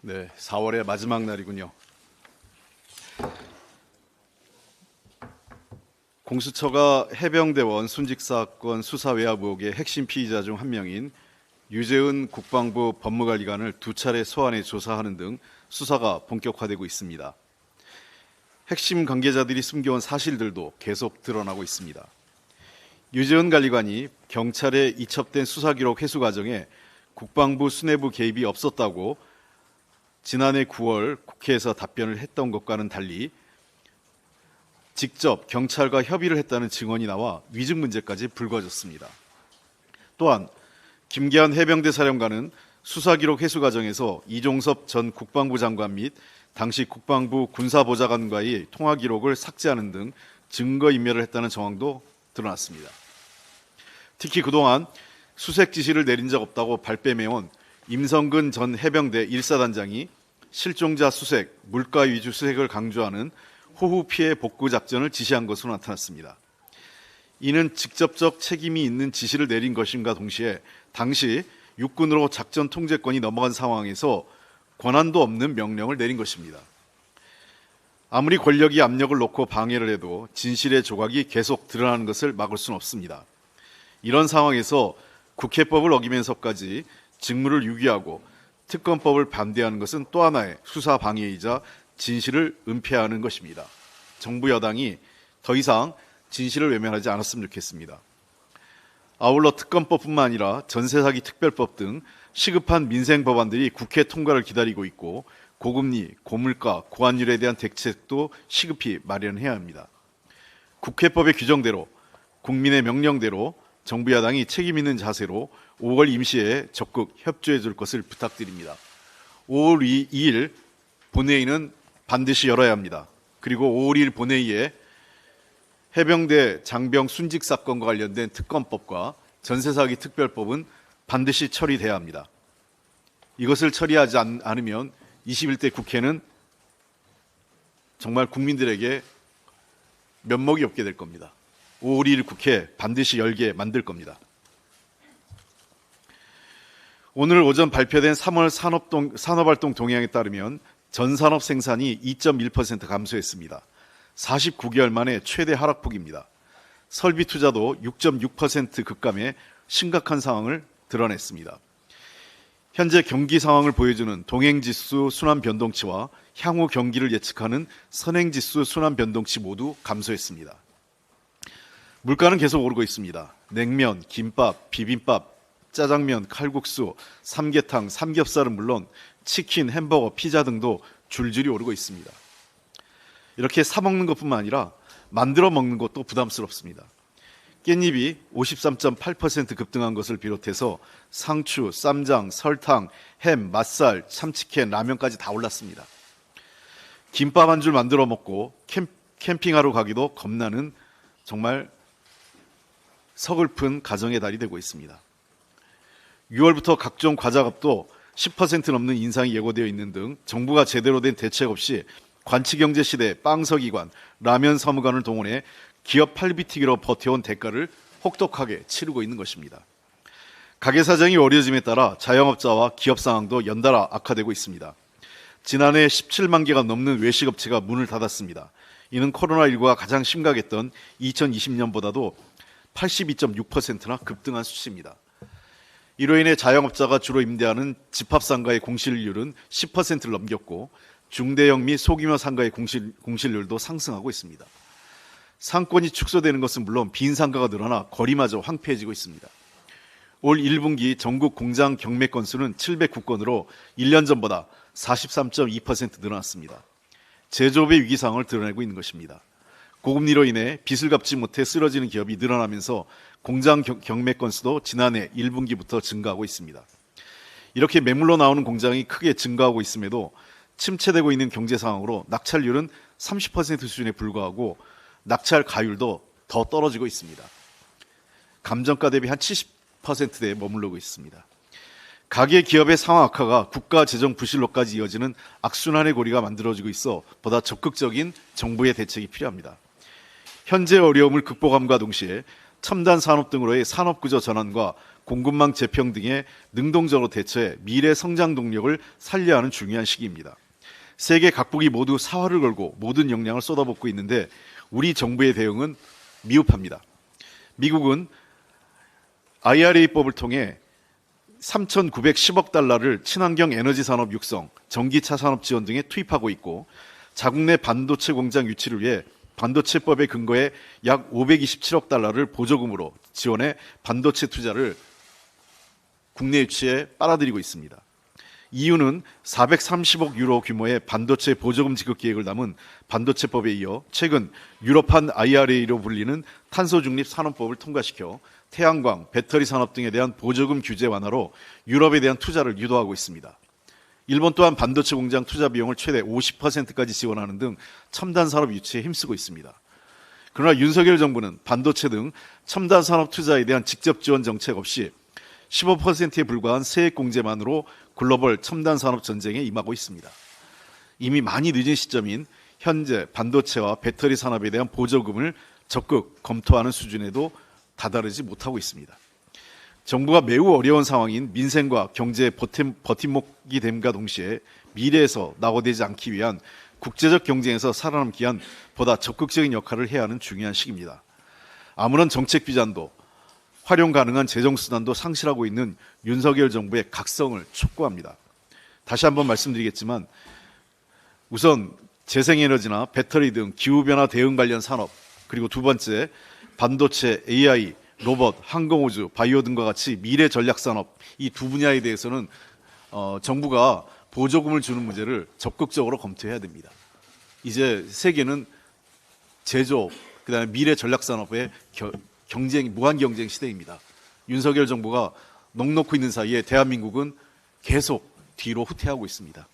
네, 4월의 마지막 날이군요. 공수처가 해병대원 순직 사건 수사 외압 의혹의 핵심 피의자 중 한 명인 유재은 국방부 법무관리관을 두 차례 소환해 조사하는 등 수사가 본격화되고 있습니다. 핵심 관계자들이 숨겨온 사실들도 계속 드러나고 있습니다. 유재은 관리관이 경찰에 이첩된 수사기록 회수 과정에 국방부 수뇌부 개입이 없었다고 지난해 9월 국회에서 답변을 했던 것과는 달리 직접 경찰과 협의를 했다는 증언이 나와 위증 문제까지 불거졌습니다. 또한 김계한 해병대 사령관은 수사기록 회수 과정에서 이종섭 전 국방부 장관 및 당시 국방부 군사보좌관과의 통화 기록을 삭제하는 등 증거인멸을 했다는 정황도 드러났습니다. 특히 그동안 수색 지시를 내린 적 없다고 발뺌해온 임성근 전 해병대 1사단장이 실종자 수색, 물가 위주 수색을 강조하는 호우 피해 복구 작전을 지시한 것으로 나타났습니다. 이는 직접적 책임이 있는 지시를 내린 것인가 동시에 당시 육군으로 작전 통제권이 넘어간 상황에서 권한도 없는 명령을 내린 것입니다. 아무리 권력이 압력을 놓고 방해를 해도 진실의 조각이 계속 드러나는 것을 막을 수는 없습니다. 이런 상황에서 국회법을 어기면서까지 직무를 유기하고 특검법을 반대하는 것은 또 하나의 수사 방해이자 진실을 은폐하는 것입니다. 정부 여당이 더 이상 진실을 외면하지 않았으면 좋겠습니다. 아울러 특검법뿐만 아니라 전세사기 특별법 등 시급한 민생 법안들이 국회 통과를 기다리고 있고 고금리, 고물가, 고환율에 대한 대책도 시급히 마련해야 합니다. 국회법의 규정대로 국민의 명령대로 정부 야당이 책임 있는 자세로 5월 임시에 적극 협조해 줄 것을 부탁드립니다. 5월 2일 본회의는 반드시 열어야 합니다. 그리고 5월 2일 본회의에 해병대 장병 순직 사건과 관련된 특검법과 전세사기 특별법은 반드시 처리돼야 합니다. 이것을 처리하지 않으면 21대 국회는 정말 국민들에게 면목이 없게 될 겁니다. 5월 2일 국회 반드시 열게 만들 겁니다. 오늘 오전 발표된 3월 산업활동 동향에 따르면 전산업 생산이 2.1% 감소했습니다. 49개월 만에 최대 하락폭입니다. 설비 투자도 6.6% 급감해 심각한 상황을 드러냈습니다. 현재 경기 상황을 보여주는 동행지수 순환 변동치와 향후 경기를 예측하는 선행지수 순환 변동치 모두 감소했습니다. 물가는 계속 오르고 있습니다. 냉면, 김밥, 비빔밥, 짜장면, 칼국수, 삼계탕, 삼겹살은 물론 치킨, 햄버거, 피자 등도 줄줄이 오르고 있습니다. 이렇게 사 먹는 것뿐만 아니라 만들어 먹는 것도 부담스럽습니다. 깻잎이 53.8% 급등한 것을 비롯해서 상추, 쌈장, 설탕, 햄, 맛살, 참치캔, 라면까지 다 올랐습니다. 김밥 한 줄 만들어 먹고 캠핑하러 가기도 겁나는 정말 서글픈 가정의 달이 되고 있습니다. 6월부터 각종 과자값도 10% 넘는 인상이 예고되어 있는 등 정부가 제대로 된 대책 없이 관치경제 시대 빵서기관, 라면 사무관을 동원해 기업 팔비튀기로 버텨온 대가를 혹독하게 치르고 있는 것입니다. 가게 사정이 어려짐에 따라 자영업자와 기업 상황도 연달아 악화되고 있습니다. 지난해 17만 개가 넘는 외식업체가 문을 닫았습니다. 이는 코로나19가 가장 심각했던 2020년보다도 82.6%나 급등한 수치입니다. 이로 인해 자영업자가 주로 임대하는 집합상가의 공실률은 10%를 넘겼고 중대형 및 소규모 상가의 공실률도 상승하고 있습니다. 상권이 축소되는 것은 물론 빈 상가가 늘어나 거리마저 황폐해지고 있습니다. 올 1분기 전국 공장 경매 건수는 709건으로 1년 전보다 43.2% 늘어났습니다. 제조업의 위기 상황을 드러내고 있는 것입니다. 고금리로 인해 빚을 갚지 못해 쓰러지는 기업이 늘어나면서 공장 경매 건수도 지난해 1분기부터 증가하고 있습니다. 이렇게 매물로 나오는 공장이 크게 증가하고 있음에도 침체되고 있는 경제 상황으로 낙찰률은 30% 수준에 불과하고 낙찰 가율도 더 떨어지고 있습니다. 감정가 대비 한 70%대에 머무르고 있습니다. 가계 기업의 상황 악화가 국가 재정 부실로까지 이어지는 악순환의 고리가 만들어지고 있어 보다 적극적인 정부의 대책이 필요합니다. 현재 어려움을 극복함과 동시에 첨단 산업 등으로의 산업구조 전환과 공급망 재평 등에 능동적으로 대처해 미래 성장 동력을 살려야 하는 중요한 시기입니다. 세계 각국이 모두 사활을 걸고 모든 역량을 쏟아붓고 있는데 우리 정부의 대응은 미흡합니다. 미국은 IRA법을 통해 3,910억 달러를 친환경 에너지 산업 육성, 전기차 산업 지원 등에 투입하고 있고 자국 내 반도체 공장 유치를 위해 반도체법에 근거해 약 527억 달러를 보조금으로 지원해 반도체 투자를 국내 유치에 빨아들이고 있습니다. EU는 430억 유로 규모의 반도체 보조금 지급 계획을 담은 반도체법에 이어 최근 유럽판 IRA로 불리는 탄소 중립 산업법을 통과시켜 태양광, 배터리 산업 등에 대한 보조금 규제 완화로 유럽에 대한 투자를 유도하고 있습니다. 일본 또한 반도체 공장 투자 비용을 최대 50%까지 지원하는 등 첨단 산업 유치에 힘쓰고 있습니다. 그러나 윤석열 정부는 반도체 등 첨단 산업 투자에 대한 직접 지원 정책 없이 15%에 불과한 세액 공제만으로 글로벌 첨단 산업 전쟁에 임하고 있습니다. 이미 많이 늦은 시점인 현재 반도체와 배터리 산업에 대한 보조금을 적극 검토하는 수준에도 다다르지 못하고 있습니다. 정부가 매우 어려운 상황인 민생과 경제의 버팀목이 됨과 동시에 미래에서 낙오되지 않기 위한 국제적 경쟁에서 살아남기 위한 보다 적극적인 역할을 해야 하는 중요한 시기입니다. 아무런 정책 비전도 활용 가능한 재정수단도 상실하고 있는 윤석열 정부의 각성을 촉구합니다. 다시 한번 말씀드리겠지만 우선 재생에너지나 배터리 등 기후변화 대응 관련 산업, 그리고 두 번째 반도체, AI, 로봇, 항공우주, 바이오 등과 같이 미래 전략산업 이 두 분야에 대해서는 정부가 보조금을 주는 문제를 적극적으로 검토해야 됩니다. 이제 세계는 제조, 그다음에 미래 전략산업의 무한 경쟁 시대입니다. 윤석열 정부가 넋놓고 있는 사이에 대한민국은 계속 뒤로 후퇴하고 있습니다.